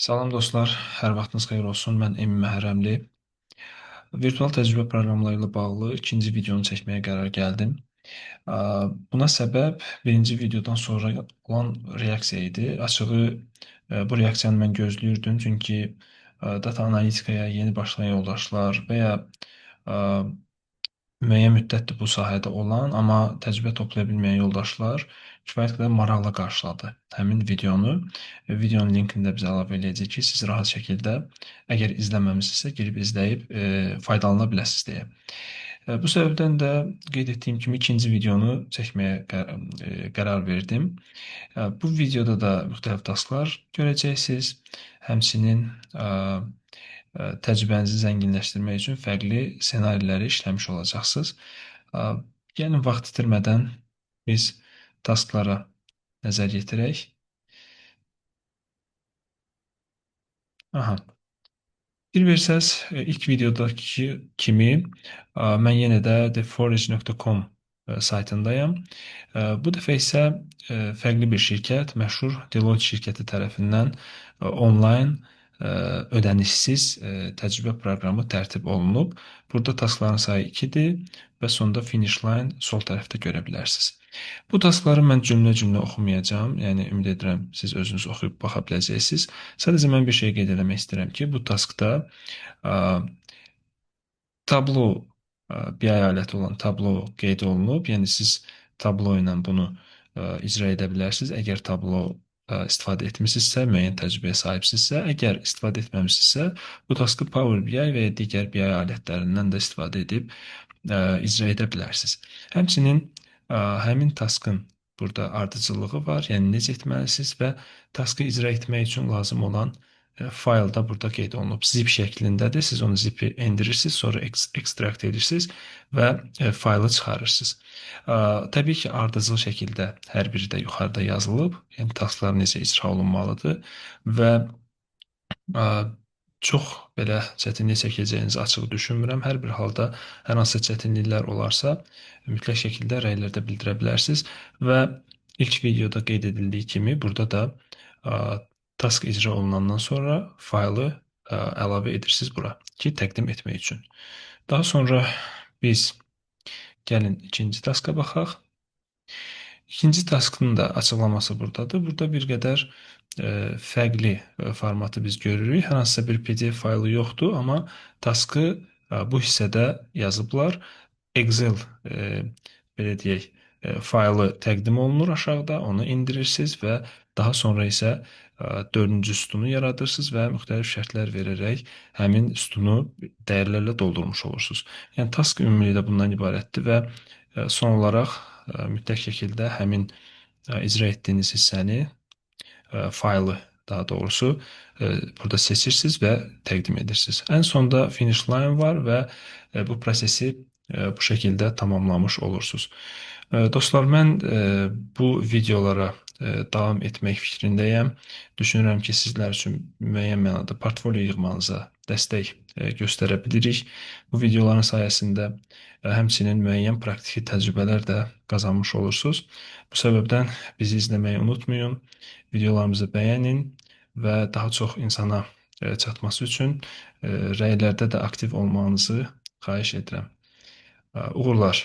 Salam dostlar, hər vaxtınız xeyir olsun. Mən Emin Məhərrəmli. Virtual təcrübə proqramları ilə bağlı ikinci videonu çəkməyə qərar gəldim. Buna səbəb birinci videodan sonra olan reaksiya idi. Açığı bu reaksiyanı mən gözləyirdim, çünki data analitikaya yeni başlayan yoldaşlar və ya müəyyən müddətdir bu sahədə olan, amma təcrübə toplaya bilməyən yoldaşlar kifayət qədər maraqla qarşıladı həmin videonu. Videonun linkini də biz əlavə eləyəcəyik ki, siz rahat şəkildə əgər izləməmisinizsə girib izləyib faydalana biləsiniz deyə. Bu səbəbdən də qeyd etdiyim kimi ikinci videonu çəkməyə qərar verdim. Bu videoda da müxtəlif tasklar görəcəksiniz. Həmçinin təcrübənizi zənginləşdirmək üçün fərqli ssenariləri işləmiş olacaqsınız. Gəlin vaxt itirmədən biz tasklara nəzər yetirək. Aha. Bir versəz, ilk videodakı kimi mən yenə də theforage.com saytındayam. Bu dəfə isə fərqli bir şirkət, məşhur Deloitte şirkəti tərəfindən onlayn ödənişsiz təcrübə proqramı tərtib olunub. Burada taskların sayı 2-dir və sonda finish line sol tərəfdə görə bilərsiniz. Bu taskları mən cümlə-cümlə oxumayacağam. Yəni ümid edirəm siz özünüz oxuyub baxa biləcəksiniz. Sadəcə mən bir şey qeyd etmək istəyirəm ki, bu taskda Tablo BI aləti olan Tablo qeyd olunub. Yəni siz Tablo ilə bunu icra edə bilərsiniz. Əgər Tablo istifadə etmisinizsə, müəyyən təcrübəyə sahibsinizsə, əgər istifadə etməmisinizsə, bu taskı Power BI və ya digər BI alətlərindən də istifadə edib icra edə bilərsiniz. Həmçinin həmin taskın burada ardıcıllığı var, yəni necə etməlisiniz və taskı icra etmək üçün lazım olan fayl da burada qeyd olunub. Zip şəklindədir. Siz onu zipi endirirsiniz, sonra ekstrakt edirsiniz və faylı çıxarırsınız. Təbii ki, ardıcıl şəkildə hər biri də yuxarıda yazılıb. Yəni tasklar necə icra olunmalıdır və çox belə çətinlik çəkəcəyinizi açıq düşünmürəm. Hər bir halda hər hansı çətinliklər olarsa, mütləq şəkildə rəylərdə bildirə bilərsiniz və ilk videoda qeyd edildiyi kimi burada da task icra olunandan sonra faylı əlavə edirsiniz bura ki, təqdim etmək üçün. Daha sonra biz gəlin ikinci taska baxaq. İkinci taskın da açıqlaması buradadır. Burada bir qədər fərqli formatı biz görürük. Hər hansısa bir PDF faylı yoxdur, amma taskı bu hissədə yazıblar. Excel belə deyək, faylı təqdim olunur aşağıda, onu indirirsiniz və daha sonra isə dördüncü sütunu yaradırsınız və müxtəlif şərtlər verərək həmin sütunu dəyərlərlə doldurmuş olursunuz. Yəni task ümumilikdə bundan ibarətdir və son olaraq mütləq şəkildə həmin icra etdiyiniz hissəni, faylı daha doğrusu burada seçirsiniz və təqdim edirsiniz. Ən sonda finish line var və bu prosesi bu şəkildə tamamlamış olursunuz. Dostlar, mən bu videolara davam etmək fikrindəyəm. Düşünürəm ki, sizlər üçün müəyyən mənada portfolio yığmanıza dəstək göstərə bilirik. Bu videoların sayəsində həmçinin müəyyən praktiki təcrübələr də qazanmış olursunuz. Bu səbəbdən bizi izləməyi unutmayın, videolarımızı bəyənin və daha çox insana çatması üçün rəylərdə də aktiv olmağınızı xahiş edirəm. Uğurlar.